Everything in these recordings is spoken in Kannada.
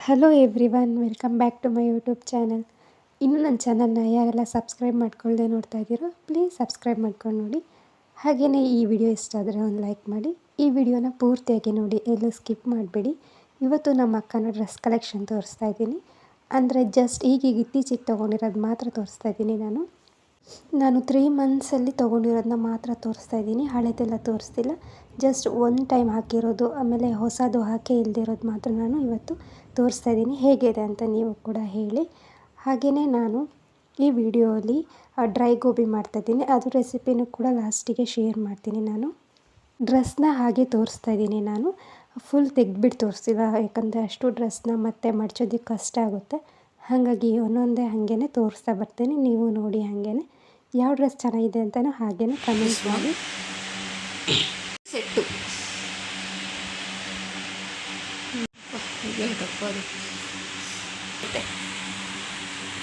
Hello everyone, welcome back to my YouTube channel. ಇನ್ನೂ ನನ್ನ ಚಾನಲ್ನ ಯಾರೆಲ್ಲ ಸಬ್ಸ್ಕ್ರೈಬ್ ಮಾಡ್ಕೊಳ್ಳದೆ ನೋಡ್ತಾ ಇದ್ದೀರೋ ಪ್ಲೀಸ್ ಸಬ್ಸ್ಕ್ರೈಬ್ ಮಾಡ್ಕೊಂಡು ನೋಡಿ. ಹಾಗೆಯೇ ಈ ವಿಡಿಯೋ ಇಷ್ಟ ಆದರೆ ಒಂದು ಲೈಕ್ ಮಾಡಿ. ಈ ವಿಡಿಯೋನ ಪೂರ್ತಿಯಾಗಿ ನೋಡಿ, ಎಲ್ಲೂ ಸ್ಕಿಪ್ ಮಾಡಬೇಡಿ. ಇವತ್ತು ನಮ್ಮ ಅಕ್ಕನ ಡ್ರೆಸ್ ಕಲೆಕ್ಷನ್ ತೋರಿಸ್ತಾ ಇದ್ದೀನಿ. ಅಂದರೆ ಜಸ್ಟ್ ಈಗೀಗ ಇತ್ತೀಚೆಗೆ ತೊಗೊಂಡಿರೋದು ಮಾತ್ರ ತೋರಿಸ್ತಾ ಇದ್ದೀನಿ. ನಾನು 3 ಮಂತ್ಸಲ್ಲಿ ತೊಗೊಂಡಿರೋದನ್ನ ಮಾತ್ರ ತೋರಿಸ್ತಾ ಇದ್ದೀನಿ, ಹಳೆದೆಲ್ಲ ತೋರಿಸ್ತಿಲ್ಲ. ಜಸ್ಟ್ ಒನ್ ಟೈಮ್ ಹಾಕಿರೋದು, ಆಮೇಲೆ ಹೊಸದು ಹಾಕಿ ಇಲ್ದಿರೋದು ಮಾತ್ರ ನಾನು ಇವತ್ತು ತೋರಿಸ್ತಾ ಇದ್ದೀನಿ. ಹೇಗಿದೆ ಅಂತ ನೀವು ಕೂಡ ಹೇಳಿ. ಹಾಗೆಯೇ ನಾನು ಈ ವಿಡಿಯೋಲಿ ಡ್ರೈ ಗೋಬಿ ಮಾಡ್ತಾಯಿದ್ದೀನಿ, ಅದು ರೆಸಿಪಿನೂ ಕೂಡ ಲಾಸ್ಟಿಗೆ ಶೇರ್ ಮಾಡ್ತೀನಿ. ನಾನು ಡ್ರೆಸ್ನ ಹಾಗೆ ತೋರಿಸ್ತಾ ಇದ್ದೀನಿ, ನಾನು ಫುಲ್ ತೆಗೆದ್ಬಿಟ್ಟು ತೋರಿಸ್ತಿಲ್ಲ, ಯಾಕಂದರೆ ಅಷ್ಟು ಡ್ರೆಸ್ನ ಮತ್ತೆ ಮಡ್ಚೋದಕ್ಕೆ ಕಷ್ಟ ಆಗುತ್ತೆ. ಹಾಗಾಗಿ ಒಂದೊಂದೇ ಹಾಗೇ ತೋರಿಸ್ತಾ ಬರ್ತೀನಿ, ನೀವು ನೋಡಿ. ಹಾಗೇ ಯಾವ ಡ್ರೆಸ್ ಚೆನ್ನಾಗಿದೆ ಅಂತಲೂ ಹಾಗೇ ಕಮೆಂಟ್ ಮಾಡಿ. ಸೆಟ್ಟು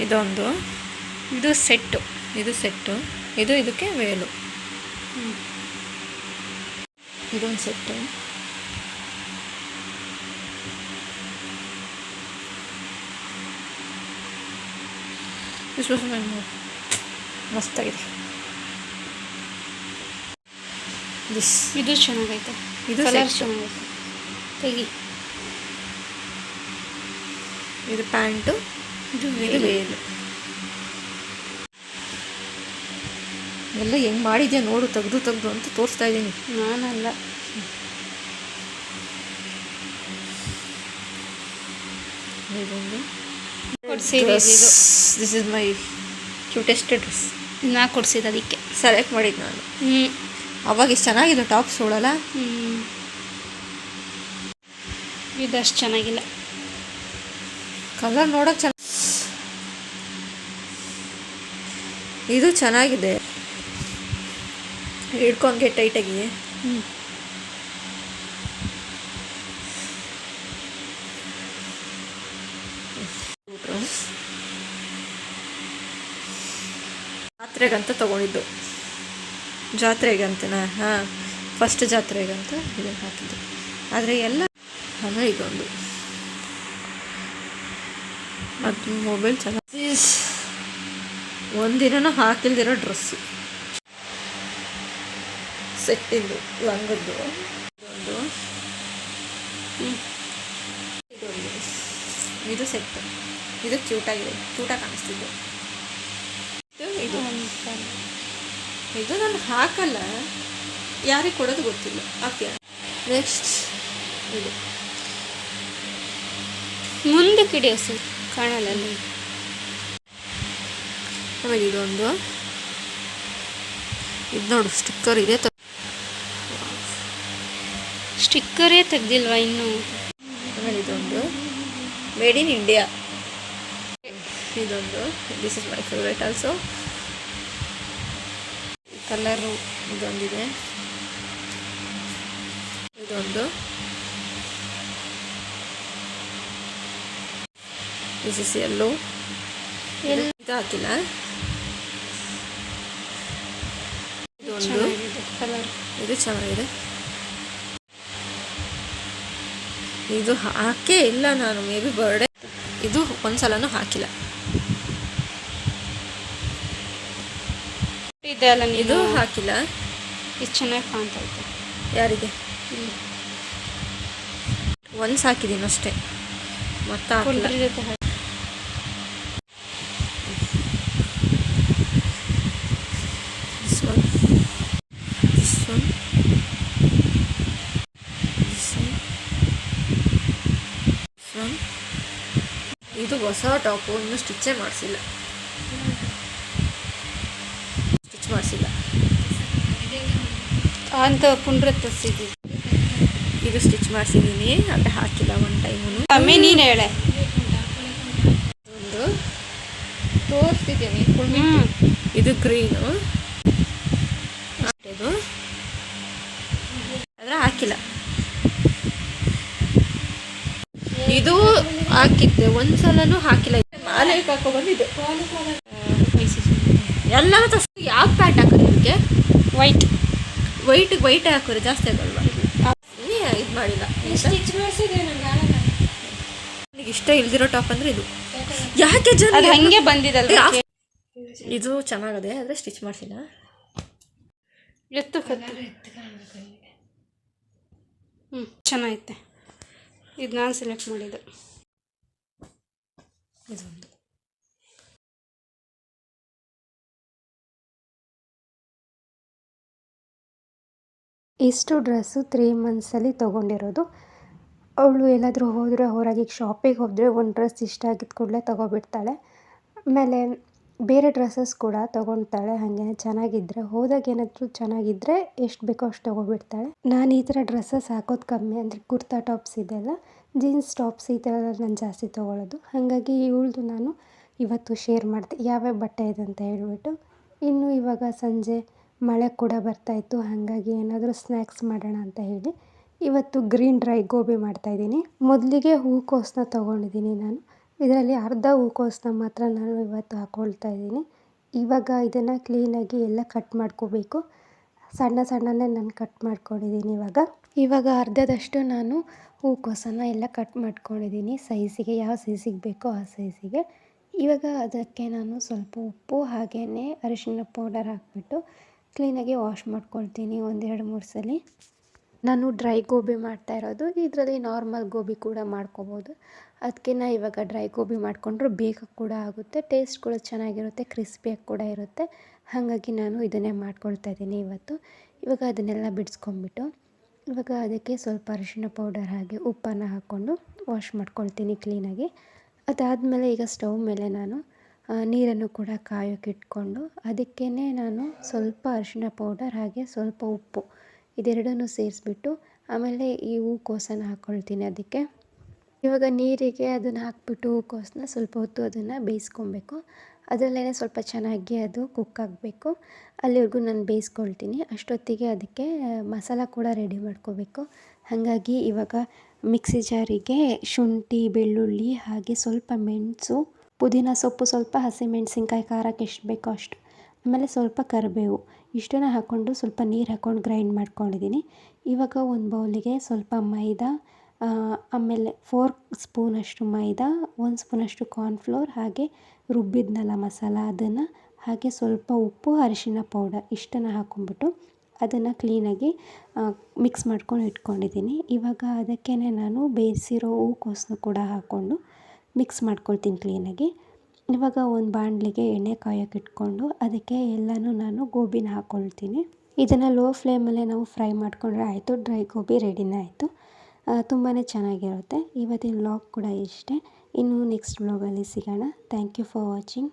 ಇದೊಂದು, ಇದು ಸೆಟ್ಟು, ಇದು ಇದಕ್ಕೆ ವೇಲು. ಇದೊಂದು ಸೆಟ್ಟು, ಮಸ್ತಾಗಿದೆ. ಇದು ಚೆನ್ನಾಗೈತೆ, ಇದು ಕಲರ್ ಚೆನ್ನಾಗೈತೆ. ತೆಗಿ. ಇದು ಪ್ಯಾಂಟು, ಇದು ವೇಲು. ಎಲ್ಲ ಹೆಂಗೆ ಮಾಡಿದ್ಯಾ ನೋಡು, ತೆಗ್ದು ಅಂತ ತೋರಿಸ್ತಾ ಇದ್ದೀನಿ. ನಾನಲ್ಲ, ಇದೊಂದು this is my cutest dress. ನಾ ಕೊಡ್ಸಿದ್ದು, ಅದಕ್ಕೆ ಸೆಲೆಕ್ಟ್ ಮಾಡಿದ್ದು ನಾನು. ಅವಾಗ ಇಷ್ಟು ಚೆನ್ನಾಗಿದೆ ಟಾಪ್ಸ್ ನೋಡಲ್ಲ. ಇದಷ್ಟು ಚೆನ್ನಾಗಿಲ್ಲ, ಕಲರ್ ನೋಡೋಕೆ ಇದು ಚೆನ್ನಾಗಿದೆ. ಹಿಡ್ಕೊಂಡ್ಗೆ ಟೈಟಾಗಿ. ಜಾತ್ರೆಗಂತ ತಗೊಂಡಿದ್ದು, ಜಾತ್ರೆಗಂತನಾ? ಹಾಂ, ಫಸ್ಟ್ ಜಾತ್ರೆಗಂತ ಇದನ್ನು ಹಾಕಿದ್ದು. ಆದರೆ ಎಲ್ಲ ಅಂದರೆ ಇದೊಂದು, ಅದು ಮೊಬೈಲ್ ಚೆನ್ನಾಗಿ ಒಂದಿನೂ ಹಾಕಿಲ್ದಿರೋ ಡ್ರೆಸ್ಸು. ಸೆಟ್ಟಿಂದು ಲಂಗದ್ದು ಇದೊಂದು, ಇದು ಸೆಟ್ಟು. ಇದು ಕ್ಯೂಟಾಗಿ ಕಾಣಿಸ್ತಿದ್ದು. ಇದು ನಾನು ಹಾಕಲ್ಲ, ಯಾರಿಗೆ ಕೊಡೋದು ಗೊತ್ತಿಲ್ಲ. ಹಾಕ್ತೀಯ? ನೆಕ್ಸ್ಟ್ ಇದು ಮುಂದೆ ಕಿಡಿಯೋಸು ಕಾಣಲ್ಲ. ಆಮೇಲೆ ಇದೊಂದು, ಇದು ನೋಡು ಸ್ಟಿಕ್ಕರ್ ಇದೆ. ಸ್ಟಿಕ್ಕರೇ ತೆಗ್ದಿಲ್ವಾ ಇನ್ನೂ? ಆಮೇಲೆ ಇದೊಂದು ಮೇಡ್ ಇನ್ ಇಂಡಿಯಾ. ಇದೊಂದು, this is my favourite also. Colour ಇದೊಂದಿದೆ. ಇದೊಂದು, ದಿಸ್ ಇಸ್ ಯೆಲ್ಲೋ. ಇದು ಹಾಕಿಲ್ಲ. ಇದೊಂದು ಕಲರ್, ಇದು ಚೆನ್ನಾಗಿದೆ. ಇದು ಹಾಕೇ ಇಲ್ಲ ನಾನು, ಮೇ ಬಿ ಬರ್ಡೇ. ಇದು ಒಂದ್ಸಲನೂ ಹಾಕಿಲ್ಲ. ಇದೆ ಅಲ್ಲ, ಇದು ಹಾಕಿಲ್ಲ. ಇದು ಚೆನ್ನಾಗಿ ಕಾಣ್ತೈತೆ. ಯಾರಿಗೆ? ಒಂದ್ಸ್ ಹಾಕಿದ್ದೀನಿ ಅಷ್ಟೇ, ಮತ್ತೆ ಹಾಕಿಲ್ಲ. ಇದು ಹೊಸ ಟಾಪು, ಇನ್ನೂ ಸ್ಟಿಚ್ಚೇ ಮಾಡಿಸಿಲ್ಲ. ಅಂತ ಪುಂಡ್ರ ತರಿಸಿದ್ದೀವಿ. ಇದು ಸ್ಟಿಚ್ ಮಾಡಿಸಿದ್ದೀನಿ, ಆದರೆ ಹಾಕಿಲ್ಲ ಒನ್ ಟೈಮು. ಆಮೇಲೆ ನೀನು ಹೇಳೆ. ಒಂದು ತೋರಿಸ್ತಿದ್ದೀನಿ, ಇದು ಗ್ರೀನು. ಇದು ಆದರೆ ಹಾಕಿಲ್ಲ. ಇದು ಹಾಕಿದ್ದೆ, ಒಂದ್ಸಲನೂ ಹಾಕಿಲ್ಲ. ಮಾಲೆ ಹಾಕೋ ಬಂದಿದ್ದು ಎಲ್ಲನೂ ಯಾವ ಪ್ಯಾಂಟ್ ಹಾಕೋದು ಇದಕ್ಕೆ? ವೈಟ್ ಹಾಕೋರು ಜಾಸ್ತಿ ಆಗಲ್ವಾ? ಇದು ಮಾಡಿಲ್ಲ. ನನಗೆ ಇಷ್ಟ ಇಲ್ದಿರೋ ಟಾಪ್ ಅಂದರೆ ಇದು. ಯಾಕೆ ಜನ ಅದು ಹಂಗೆ ಬಂದಿದಲ್ವ? ಇದು ಚೆನ್ನಾಗದೆ, ಆದರೆ ಸ್ಟಿಚ್ ಮಾಡ್ಸಿಲ್ಲ. ಎತ್ತು ಚೆನ್ನಾಗೈತೆ. ಇದು ನಾನು ಸೆಲೆಕ್ಟ್ ಮಾಡಿದ್ದು. ಇದೊಂದು ಇಷ್ಟು ಡ್ರೆಸ್ಸು 3 ಮಂತ್ಸಲ್ಲಿ ತೊಗೊಂಡಿರೋದು. ಅವಳು ಎಲ್ಲಾದರೂ ಹೋದರೆ ಹೊರಗೆ ಶಾಪಿಗೆ ಹೋದರೆ ಒಂದು ಡ್ರೆಸ್ ಇಷ್ಟ ಆಗಿದ್ದ ಕೂಡಲೇ ತೊಗೊಬಿಡ್ತಾಳೆ. ಆಮೇಲೆ ಬೇರೆ ಡ್ರೆಸ್ಸಸ್ ಕೂಡ ತೊಗೊಳ್ತಾಳೆ. ಹಾಗೆ ಚೆನ್ನಾಗಿದ್ದರೆ, ಹೋದಾಗ ಏನಾದರೂ ಚೆನ್ನಾಗಿದ್ದರೆ ಎಷ್ಟು ಬೇಕೋ ಅಷ್ಟು ತೊಗೊಬಿಡ್ತಾಳೆ. ನಾನು ಈ ಥರ ಡ್ರೆಸ್ಸಸ್ ಹಾಕೋದು ಕಮ್ಮಿ. ಅಂದರೆ ಕುರ್ತಾ ಟಾಪ್ಸ್ ಇದೆಲ್ಲ, ಜೀನ್ಸ್ ಟಾಪ್ಸ್ ಈ ಥರ ನಾನು ಜಾಸ್ತಿ ತೊಗೊಳ್ಳೋದು. ಹಾಗಾಗಿ ಇವಳದು ನಾನು ಇವತ್ತು ಶೇರ್ ಮಾಡಿದೆ ಯಾವ್ಯಾವ ಬಟ್ಟೆ ಇದೆ ಅಂತ ಹೇಳ್ಬಿಟ್ಟು. ಇನ್ನು ಇವಾಗ ಸಂಜೆ ಮಳೆ ಕೂಡ ಬರ್ತಾಯಿತ್ತು. ಹಾಗಾಗಿ ಏನಾದರೂ ಸ್ನ್ಯಾಕ್ಸ್ ಮಾಡೋಣ ಅಂತ ಹೇಳಿ ಇವತ್ತು ಗ್ರೀನ್ ಡ್ರೈ ಗೋಬಿ ಮಾಡ್ತಾಯಿದ್ದೀನಿ. ಮೊದಲಿಗೆ ಹೂಕೋಸನ್ನ ತೊಗೊಂಡಿದ್ದೀನಿ ನಾನು. ಇದರಲ್ಲಿ ಅರ್ಧ ಹೂಕೋಸನ್ನ ಮಾತ್ರ ನಾನು ಇವತ್ತು ಹಾಕ್ಕೊಳ್ತಾ ಇದ್ದೀನಿ. ಇವಾಗ ಇದನ್ನು ಕ್ಲೀನಾಗಿ ಎಲ್ಲ ಕಟ್ ಮಾಡ್ಕೋಬೇಕು. ಸಣ್ಣ ಸಣ್ಣನೇ ನಾನು ಕಟ್ ಮಾಡ್ಕೊಂಡಿದ್ದೀನಿ. ಇವಾಗ ಅರ್ಧದಷ್ಟು ನಾನು ಹೂಕೋಸನ್ನು ಎಲ್ಲ ಕಟ್ ಮಾಡ್ಕೊಂಡಿದ್ದೀನಿ ಸೈಜಿಗೆ, ಯಾವ ಸೈಜಿಗೆ ಬೇಕೋ ಆ ಸೈಜಿಗೆ. ಇವಾಗ ಅದಕ್ಕೆ ನಾನು ಸ್ವಲ್ಪ ಉಪ್ಪು ಹಾಗೆಯೇ ಅರಿಶಿಣ ಪೌಡರ್ ಹಾಕಿಬಿಟ್ಟು ಕ್ಲೀನಾಗಿ ವಾಶ್ ಮಾಡ್ಕೊಳ್ತೀನಿ 1-2-3 ಸಲ. ನಾನು ಡ್ರೈ ಗೋಬಿ ಮಾಡ್ತಾ ಇರೋದು. ಇದರಲ್ಲಿ ನಾರ್ಮಲ್ ಗೋಬಿ ಕೂಡ ಮಾಡ್ಕೋಬೋದು. ಅದಕ್ಕೆ ಇವಾಗ ಡ್ರೈ ಗೋಬಿ ಮಾಡಿಕೊಂಡ್ರೆ ಬೇಗ ಕೂಡ ಆಗುತ್ತೆ, ಟೇಸ್ಟ್ ಕೂಡ ಚೆನ್ನಾಗಿರುತ್ತೆ, ಕ್ರಿಸ್ಪಿಯಾಗಿ ಕೂಡ ಇರುತ್ತೆ. ಹಾಗಾಗಿ ನಾನು ಇದನ್ನೇ ಮಾಡ್ಕೊಳ್ತಾ ಇದ್ದೀನಿ ಇವತ್ತು. ಇವಾಗ ಅದನ್ನೆಲ್ಲ ಬಿಡಿಸ್ಕೊಂಡ್ಬಿಟ್ಟು ಇವಾಗ ಅದಕ್ಕೆ ಸ್ವಲ್ಪ ಅರಿಶಿಣ ಪೌಡರ್ ಹಾಗೆ ಉಪ್ಪನ್ನು ಹಾಕ್ಕೊಂಡು ವಾಶ್ ಮಾಡ್ಕೊಳ್ತೀನಿ ಕ್ಲೀನಾಗಿ. ಅದಾದಮೇಲೆ ಈಗ ಸ್ಟವ್ ಮೇಲೆ ನಾನು ನೀರನ್ನು ಕೂಡ ಕಾಯೋಕೆ ಇಟ್ಕೊಂಡು ಅದಕ್ಕೇ ನಾನು ಸ್ವಲ್ಪ ಅರಿಶಿಣ ಪೌಡರ್ ಹಾಗೆ ಸ್ವಲ್ಪ ಉಪ್ಪು ಇದೆರಡನ್ನೂ ಸೇರಿಸ್ಬಿಟ್ಟು ಆಮೇಲೆ ಈ ಹೂಕೋಸನ್ನು ಹಾಕ್ಕೊಳ್ತೀನಿ ಅದಕ್ಕೆ. ಇವಾಗ ನೀರಿಗೆ ಅದನ್ನು ಹಾಕ್ಬಿಟ್ಟು ಹೂಕೋಸನ್ನ ಸ್ವಲ್ಪ ಹೊತ್ತು ಅದನ್ನು ಬೇಯಿಸ್ಕೊಬೇಕು. ಅದರಲ್ಲೇ ಸ್ವಲ್ಪ ಚೆನ್ನಾಗಿ ಅದು ಕುಕ್ ಆಗಬೇಕು. ಅಲ್ಲಿವರೆಗೂ ನಾನು ಬೇಯಿಸ್ಕೊಳ್ತೀನಿ. ಅಷ್ಟೊತ್ತಿಗೆ ಅದಕ್ಕೆ ಮಸಾಲ ಕೂಡ ರೆಡಿ ಮಾಡ್ಕೋಬೇಕು. ಹಾಗಾಗಿ ಇವಾಗ ಮಿಕ್ಸಿ ಜಾರಿಗೆ ಶುಂಠಿ, ಬೆಳ್ಳುಳ್ಳಿ ಹಾಗೆ ಸ್ವಲ್ಪ ಮೆಣಸು, ಪುದೀನ ಸೊಪ್ಪು, ಸ್ವಲ್ಪ ಹಸಿಮೆಣಸಿನ್ಕಾಯಿ, ಖಾರಕ್ಕೆ ಎಷ್ಟು ಬೇಕೋ ಅಷ್ಟು, ಆಮೇಲೆ ಸ್ವಲ್ಪ ಕರಿಬೇವು ಇಷ್ಟನ್ನು ಹಾಕ್ಕೊಂಡು ಸ್ವಲ್ಪ ನೀರು ಹಾಕ್ಕೊಂಡು ಗ್ರೈಂಡ್ ಮಾಡ್ಕೊಂಡಿದ್ದೀನಿ. ಇವಾಗ ಒಂದು ಬೌಲಿಗೆ ಸ್ವಲ್ಪ ಮೈದಾ, ಆಮೇಲೆ 4 ಸ್ಪೂನಷ್ಟು ಮೈದಾ, 1 ಸ್ಪೂನಷ್ಟು ಕಾರ್ನ್ಫ್ಲೋರ್ ಹಾಗೆ ರುಬ್ಬಿದ್ನಲ್ಲ ಮಸಾಲ ಅದನ್ನು, ಹಾಗೆ ಸ್ವಲ್ಪ ಉಪ್ಪು, ಅರಿಶಿಣ ಪೌಡರ್ ಇಷ್ಟನ್ನು ಹಾಕ್ಕೊಂಬಿಟ್ಟು ಅದನ್ನು ಕ್ಲೀನಾಗಿ ಮಿಕ್ಸ್ ಮಾಡ್ಕೊಂಡು ಇಟ್ಕೊಂಡಿದ್ದೀನಿ. ಇವಾಗ ಅದಕ್ಕೇ ನಾನು ಬೇಯಿಸಿರೋ ಹೂಕೋಸನ್ನು ಕೂಡ ಹಾಕ್ಕೊಂಡು ಮಿಕ್ಸ್ ಮಾಡ್ಕೊಳ್ತೀನಿ ಕ್ಲೀನಾಗಿ. ಇವಾಗ ಒಂದು ಬಾಣಲಿಗೆ ಎಣ್ಣೆ ಕಾಯೋಕೆ ಇಟ್ಕೊಂಡು ಅದಕ್ಕೆ ಎಲ್ಲನೂ ನಾನು ಗೋಬಿನ ಹಾಕ್ಕೊಳ್ತೀನಿ. ಇದನ್ನು ಲೋ ಫ್ಲೇಮಲ್ಲೇ ನಾವು ಫ್ರೈ ಮಾಡಿಕೊಂಡ್ರೆ ಆಯಿತು. ಡ್ರೈ ಗೋಬಿ ರೆಡಿನೇ ಆಯಿತು. ತುಂಬಾ ಚೆನ್ನಾಗಿರುತ್ತೆ. ಇವತ್ತಿನ ವ್ಲಾಗ್ ಕೂಡ ಇಷ್ಟೇ. ಇನ್ನು ನೆಕ್ಸ್ಟ್ ವ್ಲಾಗಲ್ಲಿ ಸಿಗೋಣ. Thank you for watching.